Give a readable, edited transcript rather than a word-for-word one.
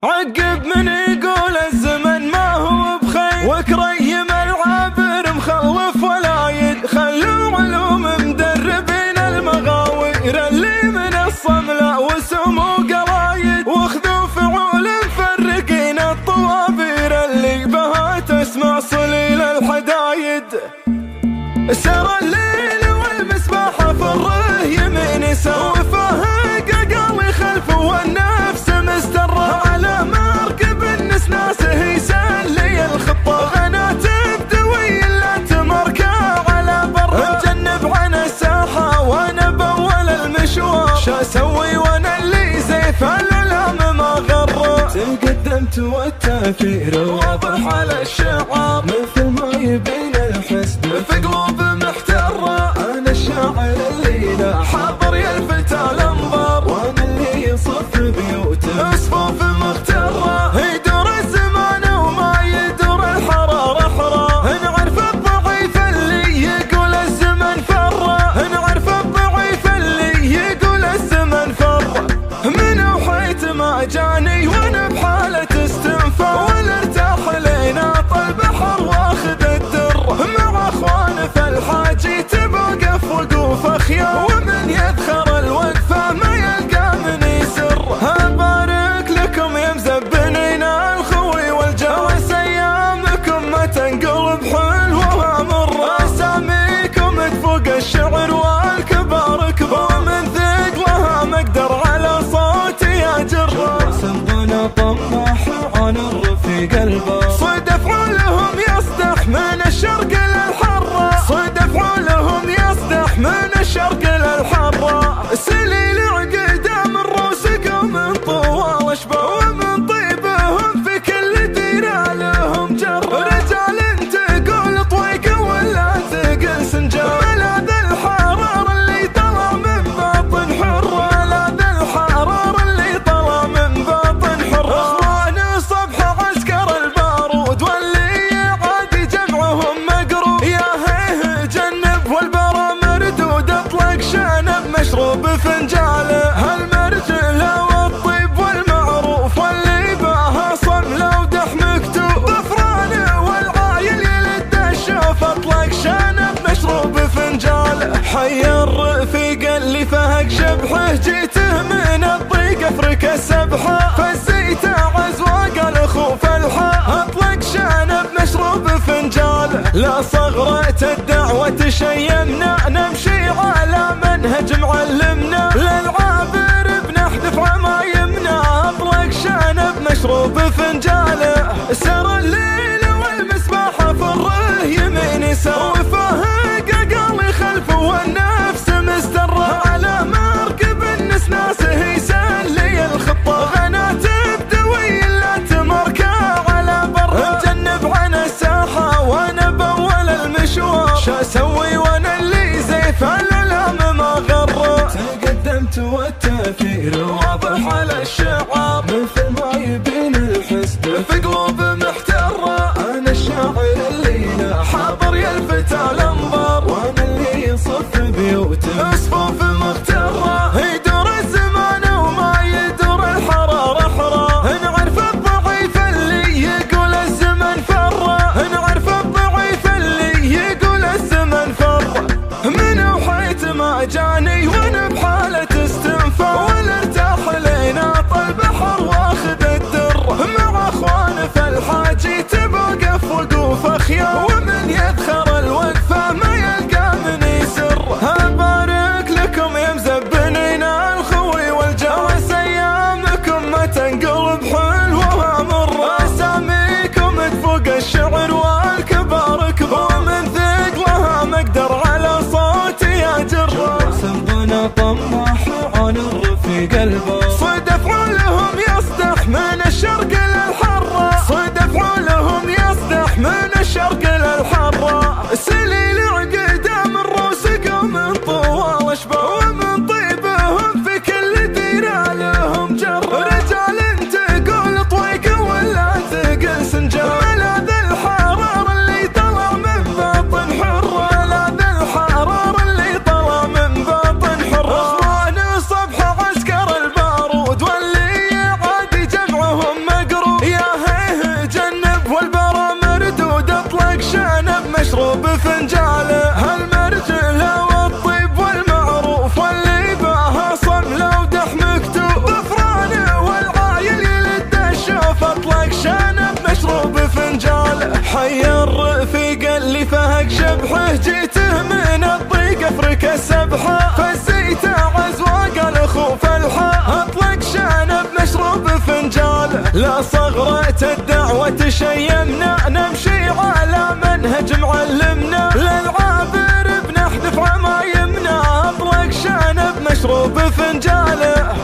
عقب من يقول الزمن ما هو بخير، وكريم العابر مخلف ولايد. خلوا علوم مدربين المغاوير اللي من الصملة وسمو قرايد، واخذوا فعول مفرقين الطوابير اللي بها تسمع صليل الحدايد. سرى الليل والمسباحة فره يمين يسار، وفهق خلفه والنفس مستره، على مركب النسناس يسلي الخطة. انا تبدوي لا تمركع على بر، مجنب عن الساحة وانا بول المشوار. شا اسوي وانا اللي زيف الالام ما غر، تقدمت والتاثير واضح على الشعار، مثل ما يبين الحسد في قلوب محترة. انا الشاعر اللي لا حاضر يلفت الانظار، وانا اللي يصف بيوته صفوف مغترة. يدور الزمان وما يدور الحرارة حرة، نعرف الضعيف اللي يقول الزمن فرة، نعرف الضعيف اللي يقول الزمن فرة. من وحيت ما جاني وانا بحالة استنفار، ولا ارتاح لينا طلب بحر واخذ الدر. مع اخوان في الحاجي تبقف وقوف اخيار، ومن يذخر الوقفة ما يلقى من يسر. ابارك لكم يا مزبنين الخوي والجوس، ايامكم ما تنقلب حلوة مرة. اساميكم تفوق الشعر والكبار كبار، من ثقلها ما اقدر على صوتي اجر. صدقنا طماح عن الرفيق البار، صدف علهم يصدح من الشرق للحرة، صدف علهم يصدح من الشرق للحرة. سليل عقيدة من روسكم من طوال اشباه، ومن طيبهم في كل ديرة لهم جر. رجال تقول طويق ولا تقل سنجار، ملاذ الحرار اللي طلع من باطن حر، ملاذ الحرار اللي طلع من باطن حر. اخوان صبح عسكر البارود واللي عادي جمعهم مقروب، يا هيه جنب والبرا مردود، اطلق شنب مشروب فنجاله. هالمرجله والطيب والمعروف واللي باها صمله ودح مكتوب، ظفرانه والعايل يلد الشوف، اطلق شنب مشروب فنجاله. حي الرفيق اللي فهق شبحه، جيته من الضيق افرك السبحه، فزيته عزواق الاخو فالحه، اطلق شنب مشروب فنجاله. لا صغرة الدعوة شيمنا، نمشي على منهج معلمنا، للعابر بنحذف عمايمنا، اطلق شنب مشروب فنجاله. سرى الليل والمسباحة فره يمين يسار، وفهق قالي خلفه والنفس مستره، على مركب النسناس يسلي الخطة. انا تبدوي لا تمركع على بر، مجنب عن الساحة وانا بول المشوار. شا اسوي وانا اللي زيف الالام ما غر، تقدمت والتاثير واضح على الشعار، مثل ما يبين الحسد في قلوب محترة. انا الشاعر اللي لا حاضر يلفت الانظار، وانا اللي يصف بيوته صفوف مغترة. يدور الزمان وما يدور الحرارة حرة، نعرف الضعيف اللي يقول الزمن فرة، نعرف الضعيف اللي يقول الزمن فرة. من وحيت ما جاني وانا بحالة استنفار، ولا ارتاح لينا طلب بحر واخذ الدر. مع اخوان في الحاجي تبقف وقوف اخيار، ومن يذخر الوقفة ما يلقى من يسر. ابارك لكم يا مزبنين الخوي والجوس، ايامكم ما تنقلب حلوة مرة. اساميكم تفوق الشعر والكبار كبار، من ثقلها ما اقدر على صوتي اجر. صدقنا طماح عن الرفيق البار، صدف علهم يصدح من الشرق للحرة، صدف علهم يصدح من الشرق للحرة. سليل عقيدة من روسكم من طوال اشباه، ومن طيبهم في كل ديرة لهم جر. رجال شبحه جيته من الضيق افرك السبحه، فزيته عزواق الاخو فالحه، اطلق شانب مشروب فنجاله، لا صغرة الدعوة شيمنا، نمشي على منهج معلمنا، للعابر بنحذف عمايمنا، اطلق شانب مشروب فنجاله.